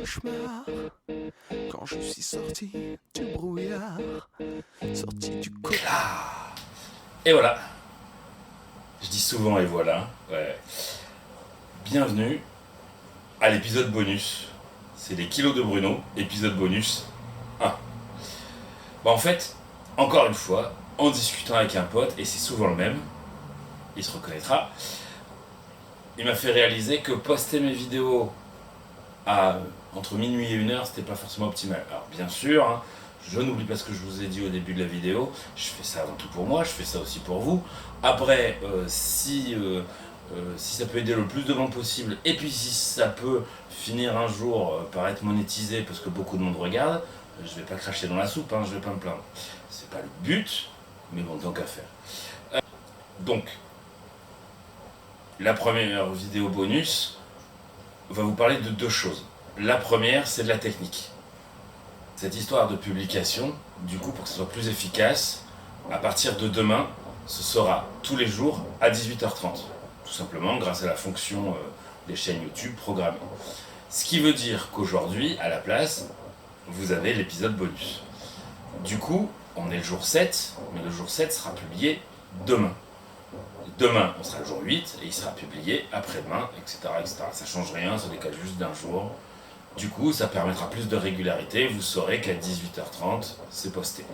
cauchemar quand je suis sorti du brouillard, sorti du cauchemar. Et voilà. Je dis souvent et voilà. Ouais. Bienvenue à l'épisode bonus. C'est les kilos de Bruno, épisode bonus 1. En fait, encore une fois, en discutant avec un pote, et c'est souvent le même, il se reconnaîtra, il m'a fait réaliser que poster mes vidéos à entre minuit et 1h, c'était pas forcément optimal. Alors bien sûr, hein, je n'oublie pas ce que je vous ai dit au début de la vidéo, je fais ça avant tout pour moi, je fais ça aussi pour vous. Après, si ça peut aider le plus de monde possible, et puis si ça peut finir un jour par être monétisé parce que beaucoup de monde regarde, je vais pas cracher dans la soupe, hein, je vais pas me plaindre. C'est pas le but, mais bon, tant qu'à faire. Donc, la première vidéo bonus va vous parler de deux choses. La première, c'est de la technique. Cette histoire de publication, du coup, pour que ce soit plus efficace, à partir de demain, ce sera tous les jours à 18h30. Tout simplement grâce à la fonction des chaînes YouTube programmées. Ce qui veut dire qu'aujourd'hui, à la place, vous avez l'épisode bonus. Du coup, on est le jour 7, mais le jour 7 sera publié demain. Demain, on sera le jour 8 et il sera publié après-demain, etc., etc. Ça change rien, ça décale juste d'un jour. Du coup, ça permettra plus de régularité. Vous saurez qu'à 18h30, c'est posté.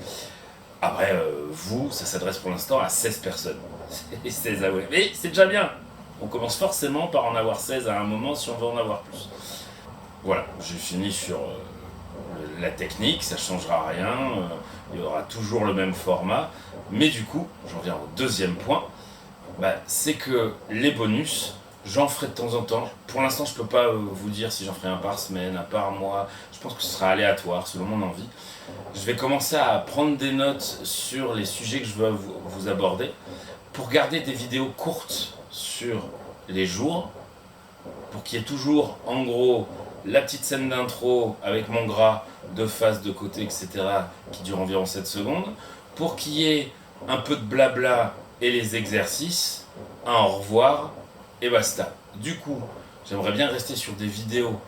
Après, vous, ça s'adresse pour l'instant à 16 personnes. 16 abonnés. Mais c'est déjà bien. On commence forcément par en avoir 16 à un moment si on veut en avoir plus. Voilà, j'ai fini sur la technique, ça ne changera rien. Il y aura toujours le même format. Mais du coup, j'en viens au deuxième point. C'est que les bonus, j'en ferai de temps en temps. Pour l'instant, je ne peux pas vous dire si j'en ferai un par semaine, un par mois. Je pense que ce sera aléatoire, selon mon envie. Je vais commencer à prendre des notes sur les sujets que je veux vous aborder pour garder des vidéos courtes sur les jours, pour qu'il y ait toujours, en gros, la petite scène d'intro avec mon gras de face, de côté, etc., qui dure environ 7 secondes, pour qu'il y ait un peu de blabla et les exercices, un au revoir, et basta. Du coup, j'aimerais bien rester sur des vidéos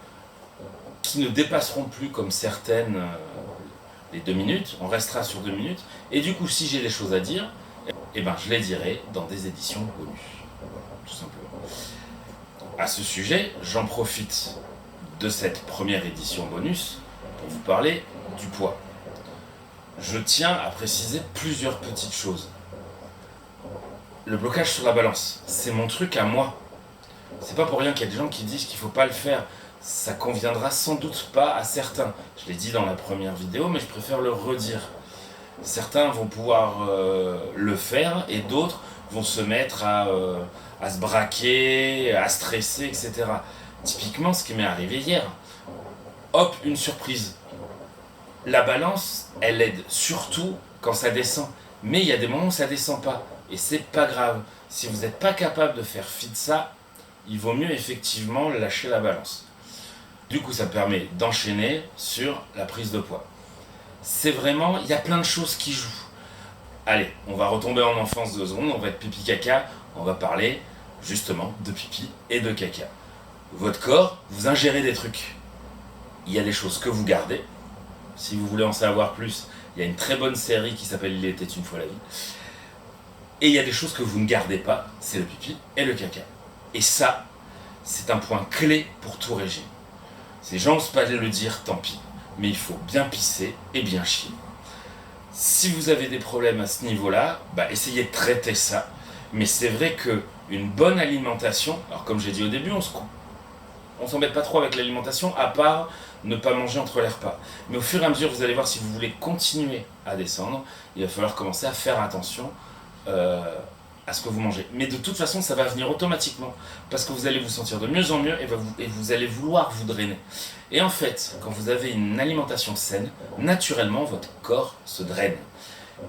qui ne dépasseront plus, comme certaines, les 2 minutes. On restera sur 2 minutes. Et du coup, si j'ai des choses à dire, je les dirai dans des éditions bonus. Tout simplement. À ce sujet, j'en profite de cette première édition bonus pour vous parler du poids. Je tiens à préciser plusieurs petites choses. Le blocage sur la balance, c'est mon truc à moi. C'est pas pour rien qu'il y a des gens qui disent qu'il faut pas le faire. Ça conviendra sans doute pas à certains. Je l'ai dit dans la première vidéo, mais je préfère le redire. Certains vont pouvoir le faire et d'autres vont se mettre à se braquer, à stresser, etc. Typiquement, ce qui m'est arrivé hier. Hop, une surprise. La balance, elle aide surtout quand ça descend. Mais il y a des moments où ça descend pas. Et c'est pas grave. Si vous n'êtes pas capable de faire fi de ça, il vaut mieux effectivement lâcher la balance. Du coup, ça permet d'enchaîner sur la prise de poids. C'est vraiment, il y a plein de choses qui jouent. Allez, on va retomber en enfance 2 secondes, on va être pipi caca, on va parler justement de pipi et de caca. Votre corps, vous ingérez des trucs. Il y a des choses que vous gardez. Si vous voulez en savoir plus, il y a une très bonne série qui s'appelle Il était une fois la vie. Et il y a des choses que vous ne gardez pas, c'est le pipi et le caca. Et ça, c'est un point clé pour tout régime. Ces gens n'osent pas le dire, tant pis. Mais il faut bien pisser et bien chier. Si vous avez des problèmes à ce niveau-là, essayez de traiter ça. Mais c'est vrai qu'une bonne alimentation, alors comme j'ai dit au début, on s'embête pas trop avec l'alimentation, à part ne pas manger entre les repas. Mais au fur et à mesure, vous allez voir, si vous voulez continuer à descendre, il va falloir commencer à faire attention à ce que vous mangez. Mais de toute façon, ça va venir automatiquement, parce que vous allez vous sentir de mieux en mieux et vous allez vouloir vous drainer. Et en fait, quand vous avez une alimentation saine, naturellement, votre corps se draine.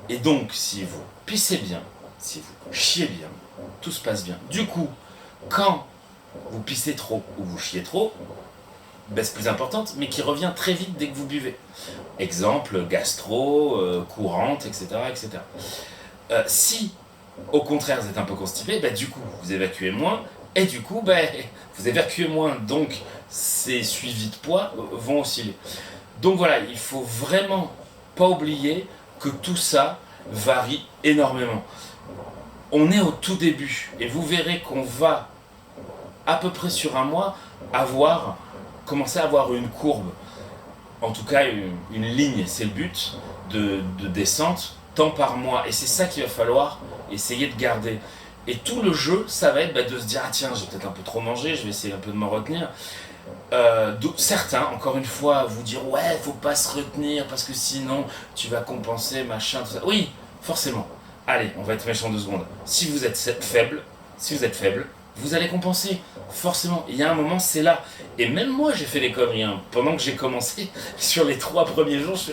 Et donc, si vous pissez bien, si vous chiez bien, tout se passe bien. Du coup, quand vous pissez trop ou vous chiez trop, baisse plus importante, mais qui revient très vite dès que vous buvez. Exemple, gastro, courante, etc. Si, au contraire, vous êtes un peu constipé, du coup, vous évacuez moins Et du coup, vous évacuez moins, donc ces suivis de poids vont osciller. Donc voilà, il faut vraiment pas oublier que tout ça varie énormément. On est au tout début et vous verrez qu'on va à peu près sur un mois commencer à avoir une courbe, en tout cas une ligne, c'est le but de descente, temps par mois. Et c'est ça qu'il va falloir essayer de garder. Et tout le jeu, ça va être de se dire, ah tiens, j'ai peut-être un peu trop mangé, je vais essayer un peu de m'en retenir. Certains, encore une fois, vous dire, ouais, faut pas se retenir parce que sinon tu vas compenser, machin, tout ça. Oui, forcément. Allez, on va être méchant 2 secondes. Si vous êtes faible, vous allez compenser. Forcément, il y a un moment, c'est là. Et même moi, j'ai fait des conneries. Pendant que j'ai commencé, sur les 4 premiers jours, je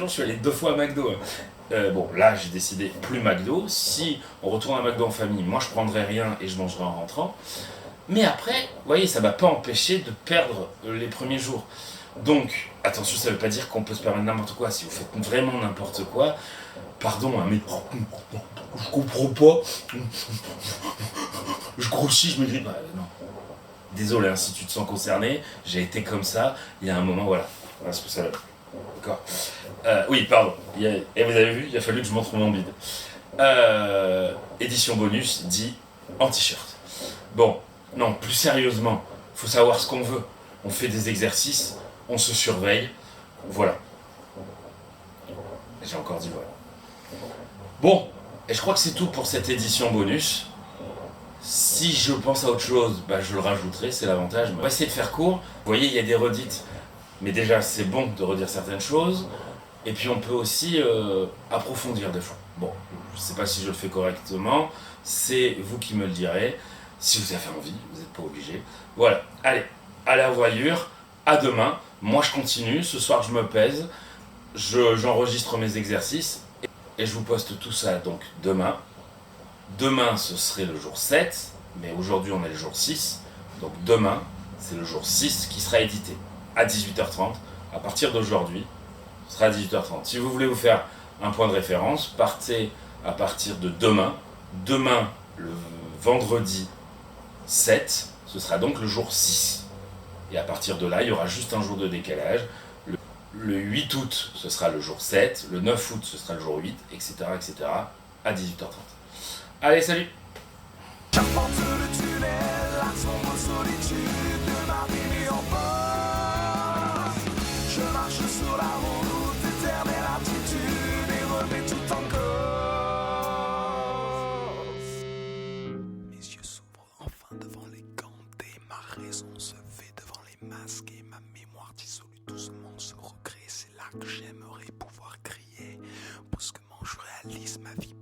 suis allé 2 fois à McDo. Bon, là, j'ai décidé plus McDo. Si on retourne à McDo en famille, moi, je prendrai rien et je mangerai en rentrant. Mais après, vous voyez, ça ne m'a pas empêché de perdre les premiers jours. Donc, attention, ça ne veut pas dire qu'on peut se permettre n'importe quoi. Si vous faites vraiment n'importe quoi, pardon, mais je comprends pas. Je grossis, je me dis, non. Désolé si tu te sens concerné, j'ai été comme ça, il y a un moment, voilà ce que ça va. D'accord. Oui, pardon. Et vous avez vu, il a fallu que je montre mon bide. Édition bonus dit en t-shirt. Bon, non, plus sérieusement, faut savoir ce qu'on veut. On fait des exercices, on se surveille, voilà. J'ai encore dit voilà. Bon, et je crois que c'est tout pour cette édition bonus. Si je pense à autre chose, je le rajouterai, c'est l'avantage. On va essayer de faire court. Vous voyez, il y a des redites, mais déjà c'est bon de redire certaines choses. Et puis on peut aussi approfondir des fois. Bon, je ne sais pas si je le fais correctement, c'est vous qui me le direz. Si vous avez envie, vous n'êtes pas obligé. Voilà, allez, à la voilure, à demain. Moi je continue, ce soir je me pèse, j'enregistre mes exercices et je vous poste tout ça donc demain. Demain, ce serait le jour 7, mais aujourd'hui, on est le jour 6. Donc demain, c'est le jour 6 qui sera édité à 18h30. À partir d'aujourd'hui, ce sera à 18h30. Si vous voulez vous faire un point de référence, partez à partir de demain. Demain, le vendredi 7, ce sera donc le jour 6. Et à partir de là, il y aura juste un jour de décalage. Le 8 août, ce sera le jour 7. Le 9 août, ce sera le jour 8, etc., etc., à 18h30. Allez, salut! J'arpente le tunnel, la sombre solitude de ma vie en poste. Je marche sur la route, éternelle attitude et remets tout en cause. Mes yeux s'ouvrent enfin devant les gantés, ma raison se fait devant les masques et ma mémoire dissolue doucement se recrée. C'est là que j'aimerais pouvoir crier, parce que je réalise ma vie